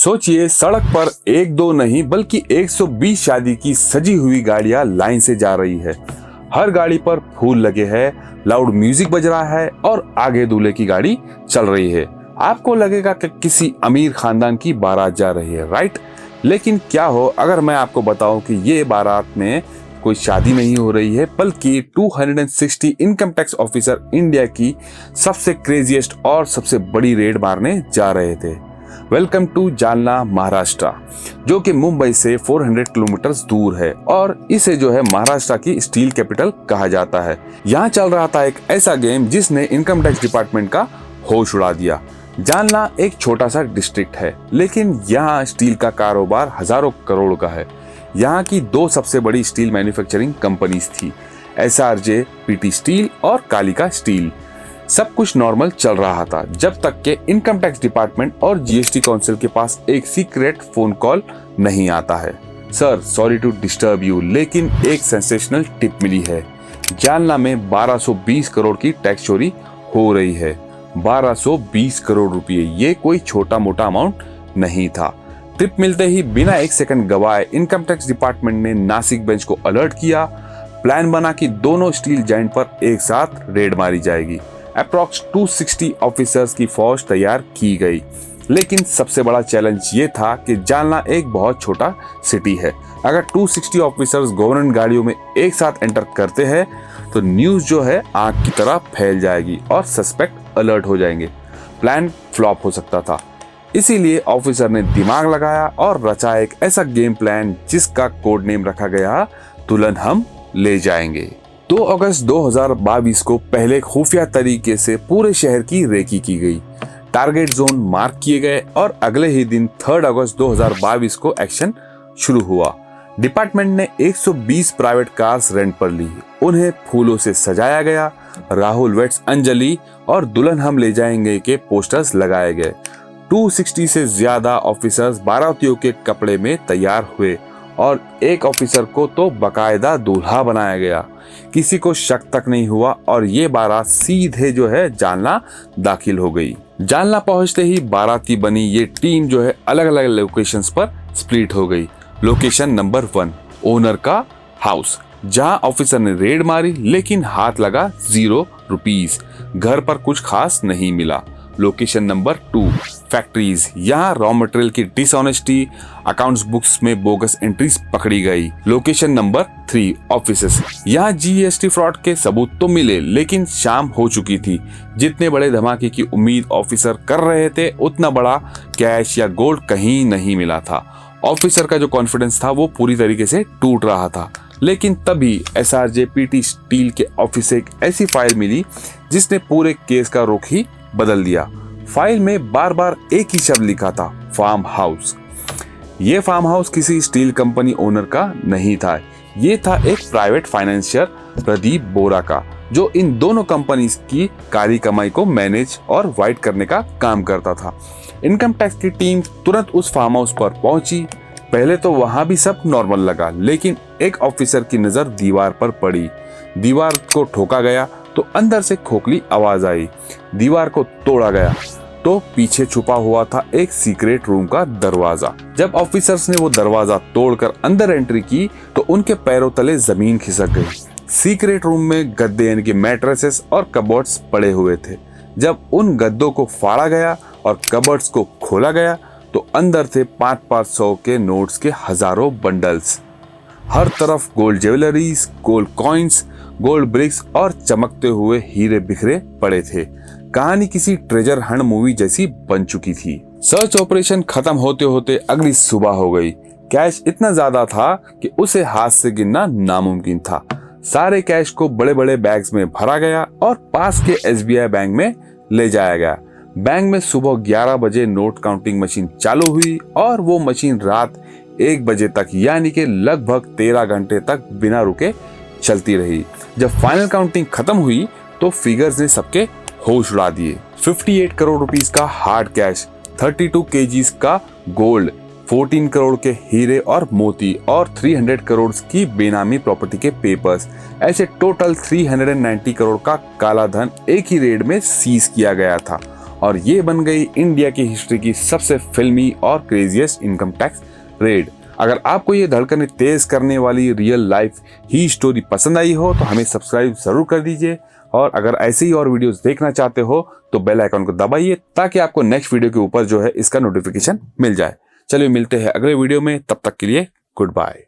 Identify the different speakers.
Speaker 1: सोचिए, सड़क पर एक दो नहीं बल्कि 120 शादी की सजी हुई गाड़ियां लाइन से जा रही है। हर गाड़ी पर फूल लगे हैं, लाउड म्यूजिक बज रहा है और आगे दूल्हे की गाड़ी चल रही है। आपको लगेगा कि किसी अमीर खानदान की बारात जा रही है, राइट? लेकिन क्या हो अगर मैं आपको बताऊं कि ये बारात में कोई शादी नहीं हो रही है, बल्कि 260 इनकम टैक्स ऑफिसर इंडिया की सबसे क्रेजीएस्ट और सबसे बड़ी रेड मारने जा रहे थे। वेलकम टू जालना, महाराष्ट्र, जो कि मुंबई से 400 किलोमीटर दूर है और इसे जो है महाराष्ट्र की स्टील कैपिटल कहा जाता है। यहाँ चल रहा था एक ऐसा गेम जिसने इनकम टैक्स डिपार्टमेंट का होश उड़ा दिया। जालना एक छोटा सा डिस्ट्रिक्ट है, लेकिन यहाँ स्टील का कारोबार हजारों करोड़ का है। यहाँ की दो सबसे बड़ी स्टील मैन्युफैक्चरिंग कंपनीज थी, SRJ PT स्टील और कालिका स्टील। सब कुछ नॉर्मल चल रहा था जब तक के इनकम टैक्स डिपार्टमेंट और GST काउंसिल के पास एक सीक्रेट फोन कॉल नहीं आता है। Sir, sorry to disturb you, लेकिन एक सेंसेशनल टिप मिली है। जालना में 1220 करोड़ की टैक्स चोरी हो रही है। 1220 करोड़ रुपए, ये कोई छोटा मोटा अमाउंट नहीं था। टिप मिलते ही बिना एक सेकंड गवाए इनकम टैक्स डिपार्टमेंट ने नासिक बेंच को अलर्ट किया। प्लान बना कि दोनों स्टील जायंट पर एक साथ रेड मारी जाएगी। अप्रॉक्स 260 ऑफिसर्स की फौज तैयार की गई। लेकिन सबसे बड़ा चैलेंज ये था कि जालना एक बहुत छोटा सिटी है। अगर 260 ऑफिसर्स गवर्नमेंट गाड़ियों में एक साथ एंटर करते हैं तो न्यूज जो है आग की तरह फैल जाएगी और सस्पेक्ट अलर्ट हो जाएंगे। प्लान फ्लॉप हो सकता था। इसीलिए ऑफिसर ने दिमाग लगाया और रचा एक ऐसा गेम प्लान जिसका कोड नेम रखा गया दुल्हन हम ले जाएंगे। 2 अगस्त 2022 को पहले खुफिया तरीके से पूरे शहर की रेकी की गई। टारगेट जोन मार्क किए गए और अगले ही दिन 3 अगस्त 2022 को एक्शन शुरू हुआ। डिपार्टमेंट ने 120 प्राइवेट कार्स रेंट पर ली। उन्हें फूलों से सजाया गया। राहुल वेट्स अंजलि और दुल्हन हम ले जाएंगे के पोस्टर्स लगाए गए। 260 से ज्यादा ऑफिसर्स बारातियों के कपड़े में तैयार हुए और एक ऑफिसर को तो बकायदा दूल्हा बनाया गया। किसी को शक तक नहीं हुआ और ये बारात सीधे जो है जालना दाखिल हो गई। जालना पहुंचते ही बाराती बनी ये टीम जो है अलग अलग लोकेशंस पर स्प्लिट हो गई। लोकेशन नंबर 1, ओनर का हाउस, जहां ऑफिसर ने रेड मारी लेकिन हाथ लगा 0 रुपीस। घर पर कुछ खास नहीं मिला। लोकेशन नंबर 2, फैक्ट्रीज, यहाँ रॉ मटेरियल की डिसऑनेस्टी, अकाउंट्स बुक्स में बोगस एंट्रीज पकड़ी गई। लोकेशन नंबर 3, ऑफिसेस, यहाँ GST फ्रॉड के सबूत तो मिले लेकिन शाम हो चुकी थी। जितने बड़े धमाके की उम्मीद ऑफिसर कर रहे थे उतना बड़ा कैश या गोल्ड कहीं नहीं मिला था। ऑफिसर का जो कॉन्फिडेंस था वो पूरी तरीके से टूट रहा था। लेकिन तभी SRJ PT स्टील के ऑफिस से एक ऐसी फाइल मिली जिसने पूरे केस का रुख ही बदल दिया। फाइल में बार बार एक ही शब्द लिखा था, फार्म हाउस। ये फार्म हाउस किसी स्टील कंपनी ओनर का नहीं था। ये था एक प्राइवेट फाइनेंशियर प्रदीप बोरा का, जो इन दोनों कंपनीज की कारी कमाई को मैनेज और वाइट करने का काम करता था। इनकम टैक्स की टीम तुरंत उस फार्म हाउस पर पहुंची। पहले तो वहां भी सब नॉर्मल लगा, लेकिन एक ऑफिसर की नजर दीवार पर पड़ी। दीवार को ठोका गया तो अंदर से खोखली आवाज आई। दीवार को तोड़ा गया तो पीछे छुपा हुआ था एक सीक्रेट रूम का दरवाजा। जब ऑफिसर्स ने वो दरवाजा तोड़कर अंदर एंट्री की तो उनके पैरों तले जमीन खिसक गई। सीक्रेट रूम में गद्दे यानी कि मैट्रेसेस और कबर्ड्स पड़े हुए थे। जब उन गद्दों को फाड़ा गया और कबर्ड्स को खोला गया तो अंदर थे 500 के नोट्स के हजारों बंडल्स। हर तरफ gold jewelleries, gold coins, gold bricks और चमकते हुए हीरे बिखरे पड़े थे। कहानी किसी ट्रेजर हंट मूवी जैसी बन चुकी थी। सर्च ऑपरेशन खत्म होते होते अगली सुबह हो गई। कैश इतना ज्यादा था कि उसे हाथ से गिनना नामुमकिन था। सारे कैश को बड़े बड़े बैग्स में भरा गया और पास के SBI बैंक में ले जाया गया। बैंक में सुबह 11 बजे नोट काउंटिंग मशीन चालू हुई और वो मशीन रात 1 बजे तक यानी कि लगभग 13 घंटे तक बिना रुके चलती रही। जब फाइनल काउंटिंग खत्म हुई तो फिगर्स ने सबके होश उड़ा दिए। 58 करोड़ रुपीस का हार्ड कैश, 32 kgs का गोल्ड, 14 करोड़ के हीरे और मोती और 300 करोड़ की बेनामी प्रॉपर्टी के पेपर्स, ऐसे टोटल 390 करोड़ का काला धन एक ही रेड में सीज किया गया था। और ये बन गई इंडिया की हिस्ट्री की सबसे फिल्मी और क्रेजिएस्ट इनकम टैक्स रेड। अगर आपको ये धड़कनें तेज करने वाली रियल लाइफ ही स्टोरी पसंद आई हो तो हमें सब्सक्राइब जरूर कर दीजिए, और अगर ऐसे ही और वीडियोस देखना चाहते हो तो बेल आइकन को दबाइए ताकि आपको नेक्स्ट वीडियो के ऊपर जो है इसका नोटिफिकेशन मिल जाए। चलिए मिलते हैं अगले वीडियो में, तब तक के लिए गुड बाय।